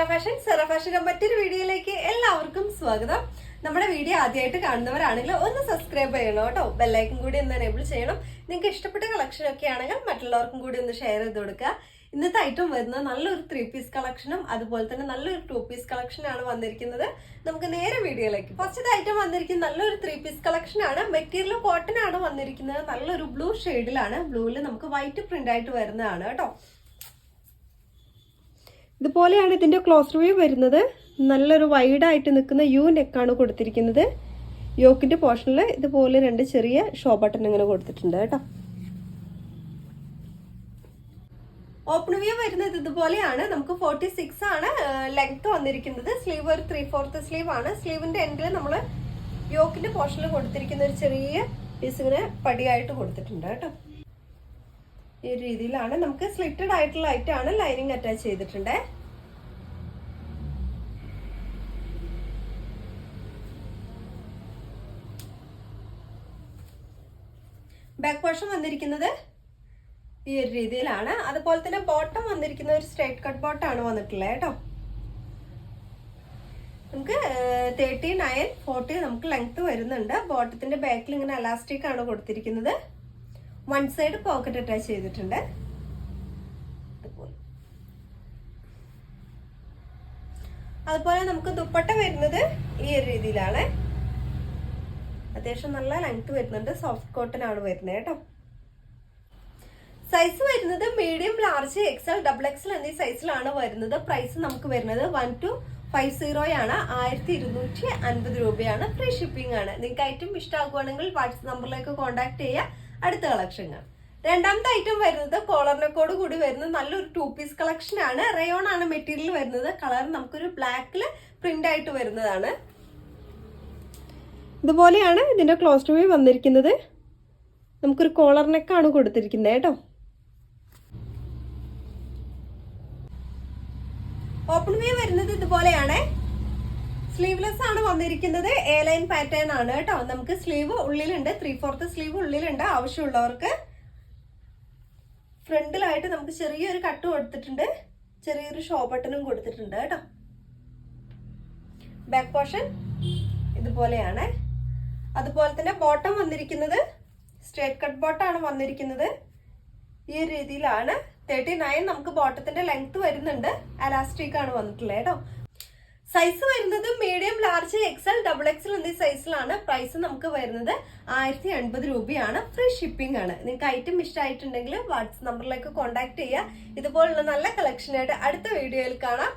സെറ ഫാഷന്റെ മറ്റൊരു വീഡിയോയിലേക്ക് എല്ലാവർക്കും സ്വാഗതം. നമ്മുടെ വീഡിയോ ആദ്യമായിട്ട് കാണുന്നവരാണെങ്കിൽ ഒന്ന് സബ്സ്ക്രൈബ് ചെയ്യണം കേട്ടോ. ബെല്ലൈക്കൻ കൂടി ഒന്ന് എനേബിൾ ചെയ്യണം. നിങ്ങൾക്ക് ഇഷ്ടപ്പെട്ട കളക്ഷൻ ഒക്കെ ആണെങ്കിൽ മറ്റുള്ളവർക്കും കൂടി ഒന്ന് ഷെയർ ചെയ്ത് കൊടുക്കുക. ഇന്നത്തെ ഐറ്റം വരുന്നത് നല്ലൊരു 3 പീസ് കളക്ഷനും അതുപോലെ തന്നെ നല്ലൊരു 2 പീസ് കളക്ഷനാണ് വന്നിരിക്കുന്നത്. നമുക്ക് നേരെ വീഡിയോയിലേക്ക്. ഫസ്റ്റത്തെ ഐറ്റം വന്നിരിക്കുന്നത് നല്ലൊരു 3 പീസ് കളക്ഷൻ ആണ്. മെറ്റീരിയൽ കോട്ടൺ ആണ് വന്നിരിക്കുന്നത്. നല്ലൊരു ബ്ലൂ ഷെയ്ഡിലാണ്. ബ്ലൂവിൽ നമുക്ക് വൈറ്റ് പ്രിന്റ് ആയിട്ട് വരുന്നതാണ് കേട്ടോ. ഇതുപോലെയാണ് ഇതിന്റെ ക്ലോസ് റിവ്യൂ വരുന്നത്. നല്ലൊരു വൈഡ് ആയിട്ട് നിൽക്കുന്ന യു നെക്കാണ് കൊടുത്തിരിക്കുന്നത്. യോക്കിന്റെ പോർഷനിൽ ഇതുപോലെ 2 ചെറിയ ഷോ ബട്ടൺ ഇങ്ങനെ കൊടുത്തിട്ടുണ്ട് കേട്ടോ. ഓപ്പൺ വ്യൂ വരുന്നത് ഇതുപോലെയാണ്. നമുക്ക് 46 ആണ് ലെങ്ത് വന്നിരിക്കുന്നത്. സ്ലീവ് ഒരു 3/4 സ്ലീവ് ആണ്. സ്ലീവിന്റെ എൻഡിൽ നമ്മൾ യോക്കിന്റെ പോർഷനിൽ കൊടുത്തിരിക്കുന്ന ഒരു ചെറിയ പീസ് ഇങ്ങനെ പടിയായിട്ട് കൊടുത്തിട്ടുണ്ട് കേട്ടോ. ഈ രീതിയിലാണ്. നമുക്ക് സ്ലിറ്റഡ് ആയിട്ടുള്ള ഐറ്റാണ്. ലൈനിങ് അറ്റാച്ച് ചെയ്തിട്ടുണ്ട്. ബാക്ക് പോർഷൻ വന്നിരിക്കുന്നത് ഈ ഒരു രീതിയിലാണ്. അതുപോലെ തന്നെ ബോട്ടം വന്നിരിക്കുന്ന ഒരു സ്ട്രൈറ്റ് കട്ട് ബോട്ടാണ് വന്നിട്ടുള്ളത് കേട്ടോ. നമുക്ക് 39, 40 നമുക്ക് ലെങ്ത് വരുന്നുണ്ട്. ബോട്ടത്തിന്റെ ബാക്കിൽ ഇങ്ങനെ എലാസ്റ്റിക് ആണ് കൊടുത്തിരിക്കുന്നത്. വൺ സൈഡ് പോക്കറ്റ് അറ്റാച്ച് ചെയ്തിട്ടുണ്ട്. അതുപോലെ നമുക്ക് ദുപ്പട്ട വരുന്നത് ഈ ഒരു രീതിയിലാണ്. അത്യാവശ്യം നല്ല ലെങ്ത് വരുന്നുണ്ട്. സോഫ്റ്റ് കോട്ടൺ ആണ് വരുന്നത് കേട്ടോ. സൈസ് വരുന്നത് medium, large, XL, double XL എന്നീ സൈസിലാണ് വരുന്നത്. പ്രൈസ് നമുക്ക് വരുന്നത് 1250 ആണ്. 1250 രൂപയാണ്. ഫ്രീ ഷിപ്പിംഗ് ആണ്. നിങ്ങൾക്ക് ഐറ്റം ഇഷ്ടമാകുവാണെങ്കിൽ വാട്സ്ആപ്പ് നമ്പറിലേക്ക് കോൺടാക്ട് ചെയ്യുക. അടുത്ത കളക്ഷങ്ങൾ. രണ്ടാമത്തെ ഐറ്റം വരുന്നത് കോളർ നെക്കോട് കൂടി വരുന്ന നല്ലൊരു 2 പീസ് കളക്ഷൻ ആണ്. റയോൺ ആണ് മെറ്റീരിയൽ വരുന്നത്. കളർ നമുക്കൊരു ബ്ലാക്കിൽ പ്രിന്റ് ആയിട്ട് വരുന്നതാണ്. ഇതുപോലെയാണ് ഇതിന്റെ ക്ലോസ് റിവ്യൂ വന്നിരിക്കുന്നത്. നമുക്കൊരു കോളർ നെക്കാണ് കൊടുത്തിരിക്കുന്നത് കേട്ടോ. ഓപ്പൺ വ്യൂ വരുന്നത് ഇതുപോലെയാണ്. സ്ലീവ്ലെസ് ആണ് വന്നിരിക്കുന്നത്. എ ലൈൻ പാറ്റേൺ ആണ് കേട്ടോ. നമുക്ക് സ്ലീവ് ഉള്ളിലുണ്ട്. 3/4 സ്ലീവ് ഉള്ളിലുണ്ട്. ആവശ്യമുള്ളവർക്ക് ഫ്രണ്ടിലായിട്ട് നമുക്ക് ചെറിയൊരു കട്ട് കൊടുത്തിട്ടുണ്ട്. ചെറിയൊരു ഷോ ബട്ടണും കൊടുത്തിട്ടുണ്ട് കേട്ടോ. ബാക്ക് പോർഷൻ ഇതുപോലെയാണ്. അതുപോലെ തന്നെ ബോട്ടം വന്നിരിക്കുന്നത് സ്ട്രേറ്റ് കട്ട് ബോട്ടാണ് വന്നിരിക്കുന്നത്. ഈ ഒരു രീതിയിലാണ്. 39 നമുക്ക് ബോട്ടത്തിന്റെ ലെങ്ത് വരുന്നുണ്ട്. എലാസ്റ്റിക് ആണ് വന്നിട്ടുള്ളത് കേട്ടോ. സൈസ് വരുന്നത് medium, large, XL, double XL എന്നീ സൈസിലാണ്. പ്രൈസ് നമുക്ക് വരുന്നത് 1080 രൂപയാണ്. ഫ്രീ ഷിപ്പിംഗ് ആണ്. നിങ്ങൾക്ക് ഐറ്റം ഇഷ്ടമായിട്ടുണ്ടെങ്കിൽ വാട്സ്ആപ്പ് നമ്പറിലേക്ക് കോൺടാക്ട് ചെയ്യുക. ഇതുപോലുള്ള നല്ല കളക്ഷനായിട്ട് അടുത്ത വീഡിയോയിൽ കാണാം.